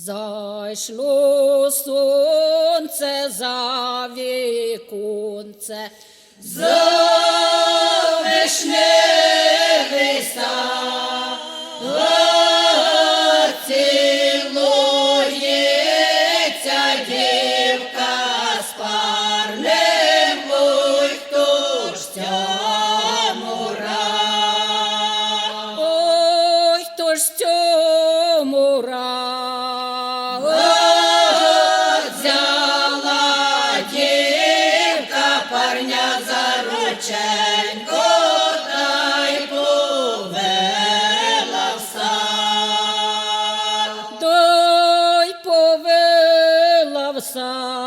Зайшло сонце за віконце, за вишневий сад, цілується дівка з парнем, ой, хто ж цьому рад? Ой, хто ж цьому рад? Парня за рученько та й повела в сад, повела в сад.